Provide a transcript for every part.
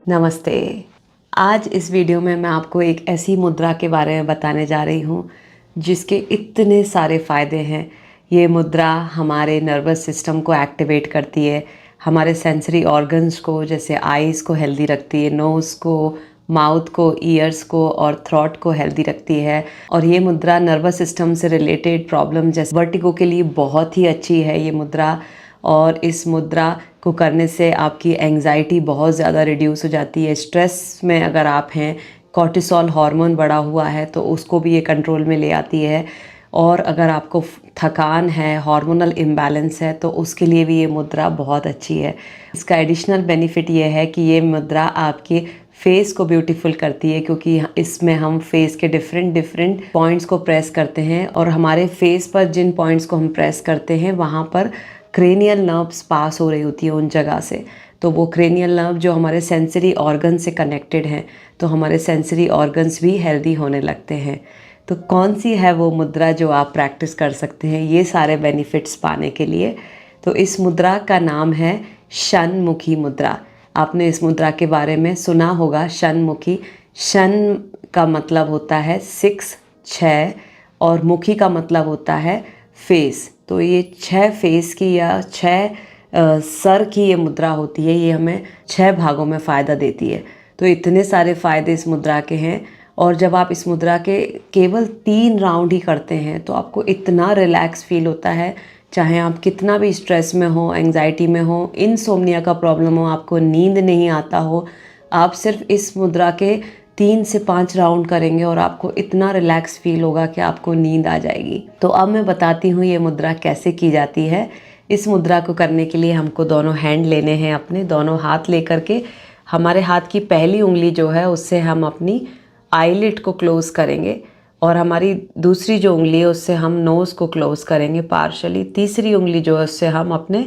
नमस्ते। आज इस वीडियो में मैं आपको एक ऐसी मुद्रा के बारे में बताने जा रही हूँ जिसके इतने सारे फ़ायदे हैं। ये मुद्रा हमारे नर्वस सिस्टम को एक्टिवेट करती है, हमारे सेंसरी ऑर्गन्स को जैसे आईज़ को हेल्दी रखती है, नोज़ को, माउथ को, ईयर्स को और थ्रोट को हेल्दी रखती है। और ये मुद्रा नर्वस सिस्टम से रिलेटेड प्रॉब्लम जैसे वर्टिगो के लिए बहुत ही अच्छी है ये मुद्रा। और इस मुद्रा को करने से आपकी एंजाइटी बहुत ज़्यादा रिड्यूस हो जाती है। स्ट्रेस में अगर आप हैं, कॉर्टिसोल हार्मोन बढ़ा हुआ है तो उसको भी ये कंट्रोल में ले आती है। और अगर आपको थकान है, हार्मोनल इम्बैलेंस है तो उसके लिए भी ये मुद्रा बहुत अच्छी है। इसका एडिशनल बेनिफिट ये है कि ये मुद्रा आपके फेस को ब्यूटीफुल करती है, क्योंकि इसमें हम फेस के डिफरेंट पॉइंट्स को प्रेस करते हैं और हमारे फेस पर जिन पॉइंट्स को हम प्रेस करते हैं वहाँ पर क्रेनियल नर्व्स पास हो रही होती है उन जगह से। तो वो क्रेनियल नर्व जो हमारे सेंसरी ऑर्गन से कनेक्टेड हैं, तो हमारे सेंसरी ऑर्गन्स भी हेल्दी होने लगते हैं। तो कौन सी है वो मुद्रा जो आप प्रैक्टिस कर सकते हैं ये सारे बेनिफिट्स पाने के लिए? तो इस मुद्रा का नाम है शनमुखी मुद्रा। आपने इस मुद्रा के बारे में सुना होगा, शनमुखी। शन का मतलब होता है 6, 6 और मुखी का मतलब होता है फेस। तो ये 6 फेस की या 6 सर की ये मुद्रा होती है। ये हमें 6 भागों में फ़ायदा देती है। तो इतने सारे फ़ायदे इस मुद्रा के हैं। और जब आप इस मुद्रा के केवल 3 राउंड ही करते हैं तो आपको इतना रिलैक्स फील होता है, चाहे आप कितना भी स्ट्रेस में हो, एंजाइटी में हो, इनसोम्निया का प्रॉब्लम हो, आपको नींद नहीं आता हो, आप सिर्फ इस मुद्रा के 3 से 5 राउंड करेंगे और आपको इतना रिलैक्स फील होगा कि आपको नींद आ जाएगी। तो अब मैं बताती हूँ ये मुद्रा कैसे की जाती है। इस मुद्रा को करने के लिए हमको दोनों हैंड लेने हैं, अपने दोनों हाथ लेकर के हमारे हाथ की पहली उंगली जो है उससे हम अपनी आईलिड को क्लोज़ करेंगे और हमारी दूसरी जो उंगली है उससे हम नोज़ को क्लोज़ करेंगे पार्शली। तीसरी उंगली जो है उससे हम अपने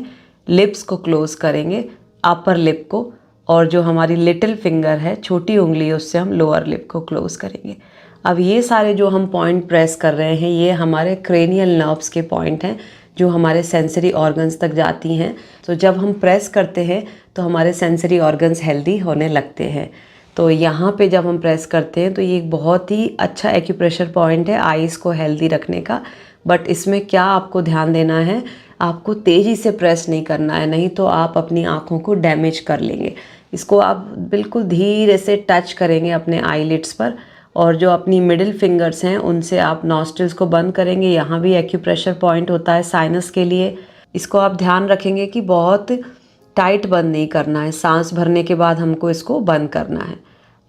लिप्स को क्लोज़ करेंगे, अपर लिप को। और जो हमारी लिटिल फिंगर है, छोटी उंगली है, उससे हम लोअर लिप को क्लोज़ करेंगे। अब ये सारे जो हम पॉइंट प्रेस कर रहे हैं ये हमारे क्रेनियल नर्व्स के पॉइंट हैं जो हमारे सेंसरी ऑर्गन्स तक जाती हैं। तो जब हम प्रेस करते हैं तो हमारे सेंसरी ऑर्गन्स हेल्दी होने लगते हैं। तो यहाँ पे जब हम प्रेस करते हैं तो ये एक बहुत ही अच्छा एक्यूप्रेशर पॉइंट है आईज़ को हेल्दी रखने का। बट इसमें क्या आपको ध्यान देना है, आपको तेज़ी से प्रेस नहीं करना है, नहीं तो आप अपनी आँखों को डैमेज कर लेंगे। इसको आप बिल्कुल धीरे से टच करेंगे अपने आईलिड्स पर और जो अपनी मिडिल फिंगर्स हैं उनसे आप नॉस्ट्रिल्स को बंद करेंगे। यहाँ भी एक्यूप्रेशर पॉइंट होता है साइनस के लिए। इसको आप ध्यान रखेंगे कि बहुत टाइट बंद नहीं करना है, सांस भरने के बाद हमको इसको बंद करना है।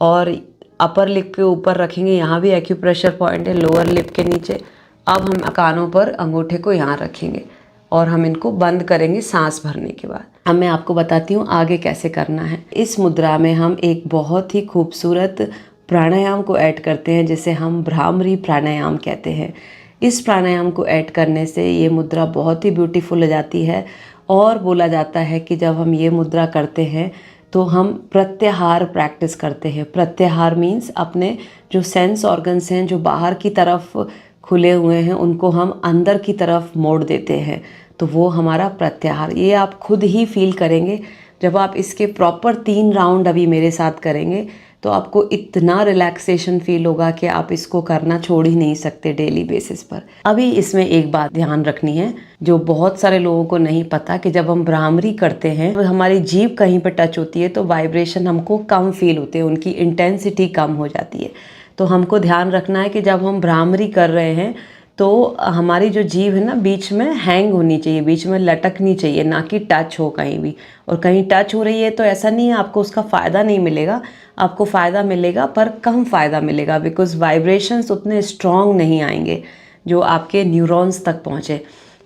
और अपर लिप के ऊपर रखेंगे, यहाँ भी एक्यूप्रेशर पॉइंट है, लोअर लिप के नीचे। अब हम कानों पर अंगूठे को यहाँ रखेंगे और हम इनको बंद करेंगे सांस भरने के बाद। अब मैं आपको बताती हूँ आगे कैसे करना है। इस मुद्रा में हम एक बहुत ही खूबसूरत प्राणायाम को ऐड करते हैं जिसे हम भ्रामरी प्राणायाम कहते हैं। इस प्राणायाम को ऐड करने से ये मुद्रा बहुत ही ब्यूटीफुल हो जाती है। और बोला जाता है कि जब हम ये मुद्रा करते हैं तो हम प्रत्याहार प्रैक्टिस करते हैं। प्रत्याहार मीन्स अपने जो सेंस ऑर्गन्स हैं जो बाहर की तरफ खुले हुए हैं उनको हम अंदर की तरफ मोड़ देते हैं, तो वो हमारा प्रत्याहार। ये आप खुद ही फील करेंगे जब आप इसके प्रॉपर 3 राउंड अभी मेरे साथ करेंगे तो आपको इतना रिलैक्सेशन फील होगा कि आप इसको करना छोड़ ही नहीं सकते डेली बेसिस पर। अभी इसमें एक बात ध्यान रखनी है जो बहुत सारे लोगों को नहीं पता कि जब हम भ्रामरी करते हैं तो हमारी जीभ कहीं पर टच होती है तो वाइब्रेशन हमको कम फील होते हैं, उनकी इंटेंसिटी कम हो जाती है। तो हमको ध्यान रखना है कि जब हम भ्रामरी कर रहे हैं तो हमारी जो जीभ है ना बीच में हैंग होनी चाहिए, बीच में लटकनी चाहिए, ना कि टच हो कहीं भी। और कहीं टच हो रही है तो ऐसा नहीं है आपको उसका फ़ायदा नहीं मिलेगा, आपको फ़ायदा मिलेगा पर कम फ़ायदा मिलेगा, बिकॉज वाइब्रेशंस उतने स्ट्रॉन्ग नहीं आएंगे जो आपके न्यूरॉन्स तक पहुँचे।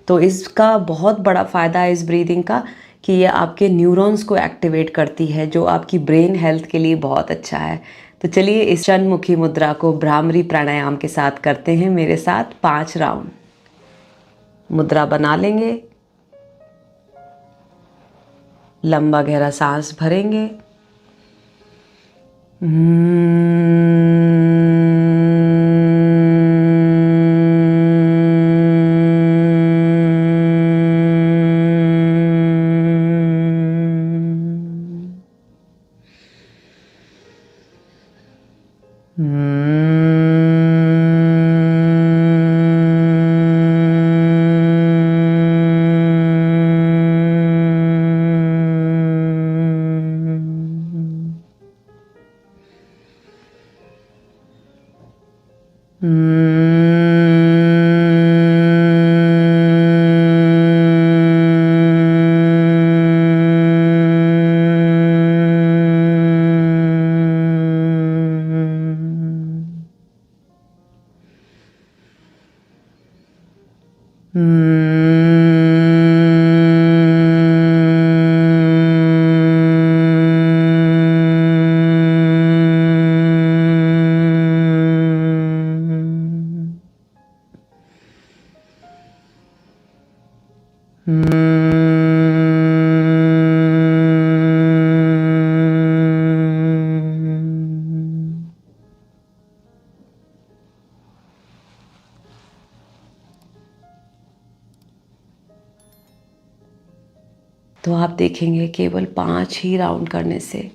तो इसका बहुत बड़ा फ़ायदा है इस ब्रीदिंग का कि ये आपके न्यूरॉन्स को एक्टिवेट करती है जो आपकी ब्रेन हेल्थ के लिए बहुत अच्छा है। तो चलिए इस शनमुखी मुद्रा को भ्रामरी प्राणायाम के साथ करते हैं मेरे साथ 5 राउंड। मुद्रा बना लेंगे, लंबा गहरा सांस भरेंगे। तो आप देखेंगे केवल 5 ही राउंड करने से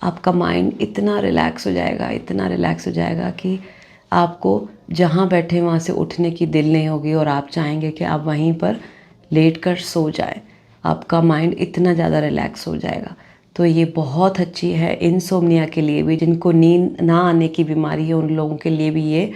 आपका माइंड इतना रिलैक्स हो जाएगा, इतना रिलैक्स हो जाएगा कि आपको जहाँ बैठे वहाँ से उठने की दिल नहीं होगी और आप चाहेंगे कि आप वहीं पर लेटकर सो जाए। आपका माइंड इतना ज़्यादा रिलैक्स हो जाएगा। तो ये बहुत अच्छी है इनसोम्निया के लिए भी, जिनको नींद ना आने की बीमारी है उन लोगों के लिए भी ये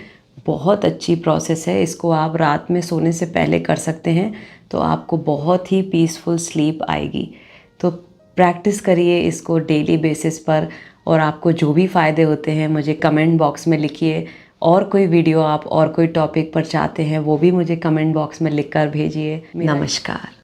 बहुत अच्छी प्रोसेस है। इसको आप रात में सोने से पहले कर सकते हैं तो आपको बहुत ही पीसफुल स्लीप आएगी। तो प्रैक्टिस करिए इसको डेली बेसिस पर, और आपको जो भी फ़ायदे होते हैं मुझे कमेंट बॉक्स में लिखिए। और कोई वीडियो आप और कोई टॉपिक पर चाहते हैं वो भी मुझे कमेंट बॉक्स में लिखकर भेजिए। नमस्कार।